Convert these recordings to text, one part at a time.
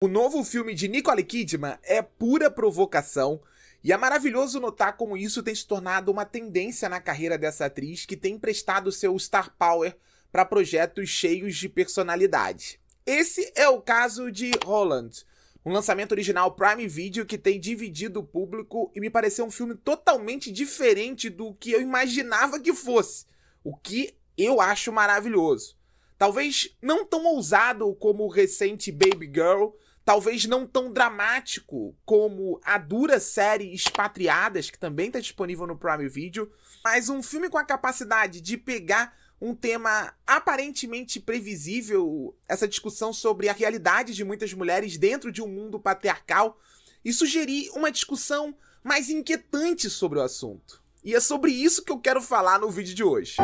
O novo filme de Nicole Kidman é pura provocação, e é maravilhoso notar como isso tem se tornado uma tendência na carreira dessa atriz que tem emprestado seu star power para projetos cheios de personalidade. Esse é o caso de Holland, um lançamento original Prime Video que tem dividido o público e me pareceu um filme totalmente diferente do que eu imaginava que fosse, o que eu acho maravilhoso. Talvez não tão ousado como o recente Baby Girl, talvez não tão dramático como a dura série Expatriadas, que também está disponível no Prime Video, mas um filme com a capacidade de pegar um tema aparentemente previsível, essa discussão sobre a realidade de muitas mulheres dentro de um mundo patriarcal, e sugerir uma discussão mais inquietante sobre o assunto. E é sobre isso que eu quero falar no vídeo de hoje.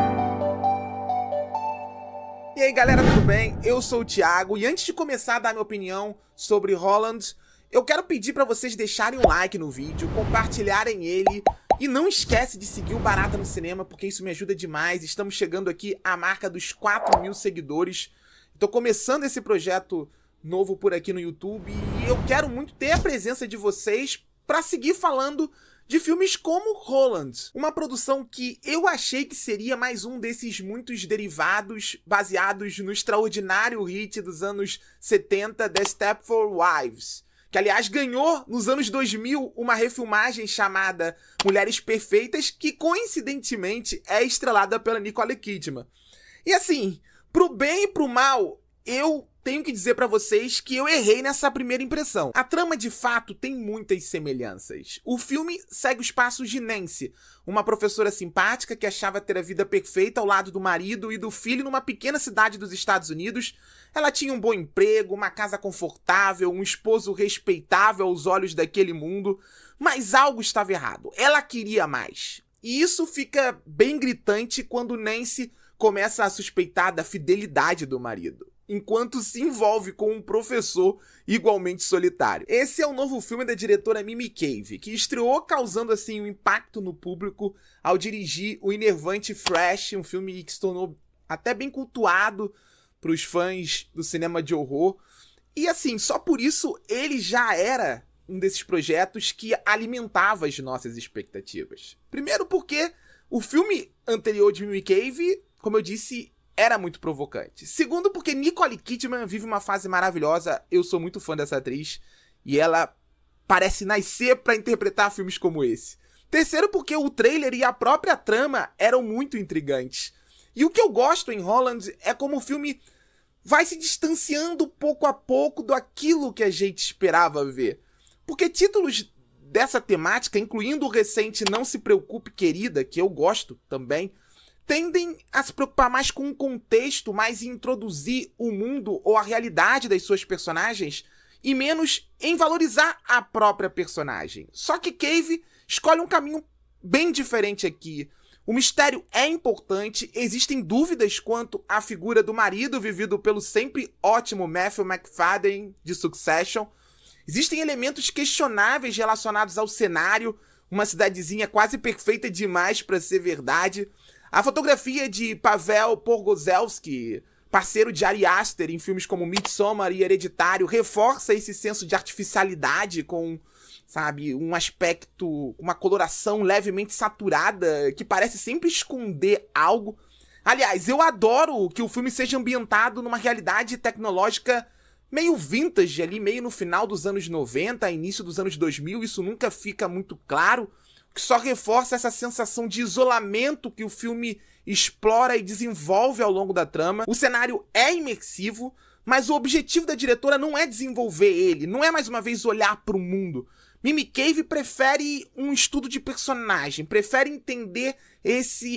E aí galera, tudo bem? Eu sou o Thiago e antes de começar a dar minha opinião sobre Holland, eu quero pedir para vocês deixarem um like no vídeo, compartilharem ele e não esquece de seguir o Barata no Cinema porque isso me ajuda demais. Estamos chegando aqui à marca dos 4.000 seguidores. Estou começando esse projeto novo por aqui no YouTube e eu quero muito ter a presença de vocês para seguir falando de filmes como Holland, uma produção que eu achei que seria mais um desses muitos derivados baseados no extraordinário hit dos anos 70, The Stepford Wives, que aliás ganhou nos anos 2000 uma refilmagem chamada Mulheres Perfeitas, que coincidentemente é estrelada pela Nicole Kidman. E assim, pro bem e pro mal, eu tenho que dizer pra vocês que eu errei nessa primeira impressão. A trama, de fato, tem muitas semelhanças. O filme segue os passos de Nancy, uma professora simpática que achava ter a vida perfeita ao lado do marido e do filho numa pequena cidade dos Estados Unidos. Ela tinha um bom emprego, uma casa confortável, um esposo respeitável aos olhos daquele mundo, mas algo estava errado. Ela queria mais. E isso fica bem gritante quando Nancy começa a suspeitar da fidelidade do marido, enquanto se envolve com um professor igualmente solitário. Esse é o novo filme da diretora Mimi Cave, que estreou causando assim um impacto no público ao dirigir o enervante Fresh, um filme que se tornou até bem cultuado para os fãs do cinema de horror. E assim, só por isso ele já era um desses projetos que alimentava as nossas expectativas. Primeiro porque o filme anterior de Mimi Cave, como eu disse, era muito provocante. Segundo, porque Nicole Kidman vive uma fase maravilhosa. Eu sou muito fã dessa atriz e ela parece nascer pra interpretar filmes como esse. Terceiro, porque o trailer e a própria trama eram muito intrigantes. E o que eu gosto em Holland é como o filme vai se distanciando pouco a pouco daquilo que a gente esperava ver. Porque títulos dessa temática, incluindo o recente Não Se Preocupe, Querida, que eu gosto também, tendem a se preocupar mais com o contexto, mais em introduzir o mundo ou a realidade das suas personagens e menos em valorizar a própria personagem. Só que Cave escolhe um caminho bem diferente aqui. O mistério é importante, existem dúvidas quanto à figura do marido vivido pelo sempre ótimo Matthew McFadden de Succession. Existem elementos questionáveis relacionados ao cenário, uma cidadezinha quase perfeita demais para ser verdade. A fotografia de Pavel Pogorzelski, parceiro de Ari Aster em filmes como Midsommar e Hereditário, reforça esse senso de artificialidade com, sabe, um aspecto, uma coloração levemente saturada que parece sempre esconder algo. Aliás, eu adoro que o filme seja ambientado numa realidade tecnológica meio vintage ali, meio no final dos anos 90, início dos anos 2000, isso nunca fica muito claro, que só reforça essa sensação de isolamento que o filme explora e desenvolve ao longo da trama. O cenário é imersivo, mas o objetivo da diretora não é desenvolver ele, não é mais uma vez olhar para o mundo. Mimi Cave prefere um estudo de personagem, prefere entender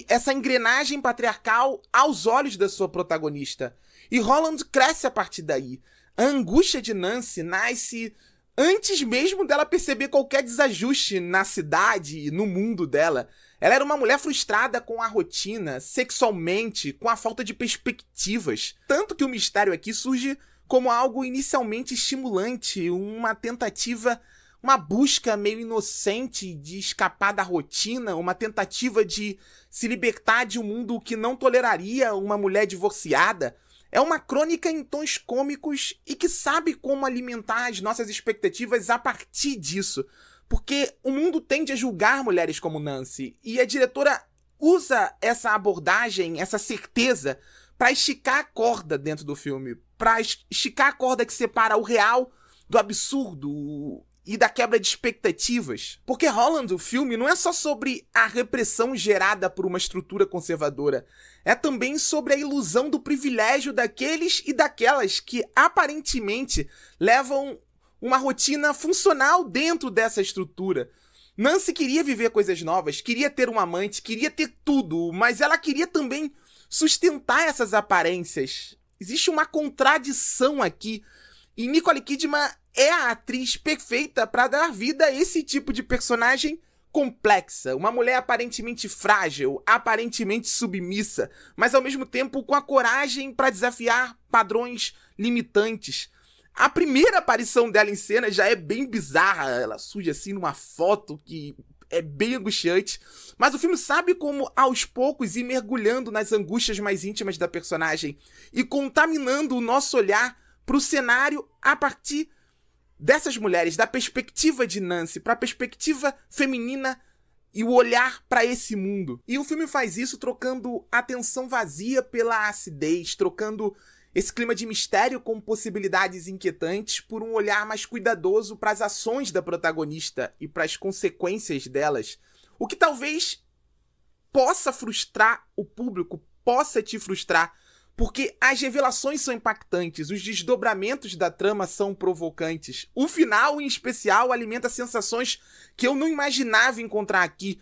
essa engrenagem patriarcal aos olhos da sua protagonista. E Holland cresce a partir daí. A angústia de Nancy nasce antes mesmo dela perceber qualquer desajuste na cidade e no mundo dela. Ela era uma mulher frustrada com a rotina, sexualmente, com a falta de perspectivas. Tanto que o mistério aqui surge como algo inicialmente estimulante, uma tentativa, uma busca meio inocente de escapar da rotina, uma tentativa de se libertar de um mundo que não toleraria uma mulher divorciada. É uma crônica em tons cômicos e que sabe como alimentar as nossas expectativas a partir disso. Porque o mundo tende a julgar mulheres como Nancy, e a diretora usa essa abordagem, essa certeza, para esticar a corda dentro do filme. Para esticar a corda que separa o real do absurdo e da quebra de expectativas. Porque Holland, o filme, não é só sobre a repressão gerada por uma estrutura conservadora. É também sobre a ilusão do privilégio daqueles e daquelas que aparentemente levam uma rotina funcional dentro dessa estrutura. Nancy queria viver coisas novas, queria ter um amante, queria ter tudo, mas ela queria também sustentar essas aparências. Existe uma contradição aqui, e Nicole Kidman é a atriz perfeita para dar vida a esse tipo de personagem complexa. Uma mulher aparentemente frágil, aparentemente submissa, mas ao mesmo tempo com a coragem para desafiar padrões limitantes. A primeira aparição dela em cena já é bem bizarra, ela surge assim numa foto que é bem angustiante, mas o filme sabe como aos poucos ir mergulhando nas angústias mais íntimas da personagem e contaminando o nosso olhar para o cenário a partir dessas mulheres, da perspectiva de Nancy, para a perspectiva feminina e o olhar para esse mundo. E o filme faz isso trocando a tensão vazia pela acidez, trocando esse clima de mistério com possibilidades inquietantes por um olhar mais cuidadoso para as ações da protagonista e para as consequências delas. O que talvez possa frustrar o público, possa te frustrar, porque as revelações são impactantes, os desdobramentos da trama são provocantes. O final, em especial, alimenta sensações que eu não imaginava encontrar aqui.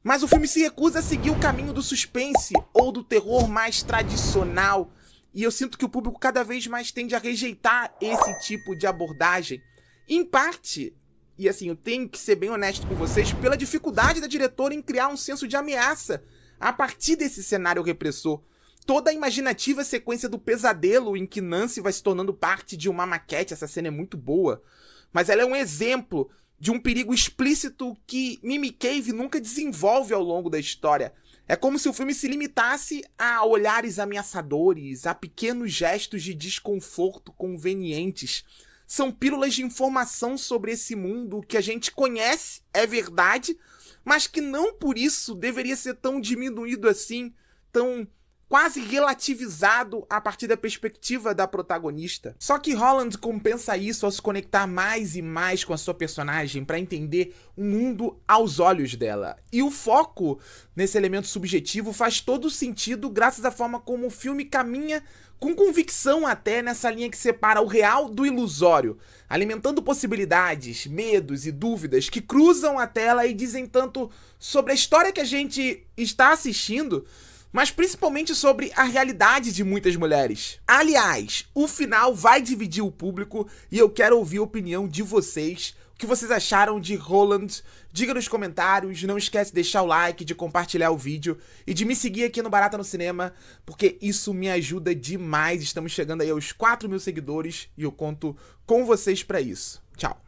Mas o filme se recusa a seguir o caminho do suspense ou do terror mais tradicional. E eu sinto que o público cada vez mais tende a rejeitar esse tipo de abordagem. Em parte, e assim, eu tenho que ser bem honesto com vocês, pela dificuldade da diretora em criar um senso de ameaça a partir desse cenário repressor. Toda a imaginativa sequência do pesadelo em que Nancy vai se tornando parte de uma maquete, essa cena é muito boa, mas ela é um exemplo de um perigo explícito que Mimi Cave nunca desenvolve ao longo da história. É como se o filme se limitasse a olhares ameaçadores, a pequenos gestos de desconforto convenientes. São pílulas de informação sobre esse mundo que a gente conhece, é verdade, mas que não por isso deveria ser tão diminuído assim, tão quase relativizado a partir da perspectiva da protagonista. Só que Holland compensa isso ao se conectar mais e mais com a sua personagem para entender o mundo aos olhos dela. E o foco nesse elemento subjetivo faz todo sentido graças à forma como o filme caminha com convicção até nessa linha que separa o real do ilusório, alimentando possibilidades, medos e dúvidas que cruzam a tela e dizem tanto sobre a história que a gente está assistindo, mas principalmente sobre a realidade de muitas mulheres. Aliás, o final vai dividir o público e eu quero ouvir a opinião de vocês. O que vocês acharam de Holland? Diga nos comentários, não esquece de deixar o like, de compartilhar o vídeo e de me seguir aqui no Barata no Cinema, porque isso me ajuda demais. Estamos chegando aí aos 4.000 seguidores e eu conto com vocês para isso. Tchau!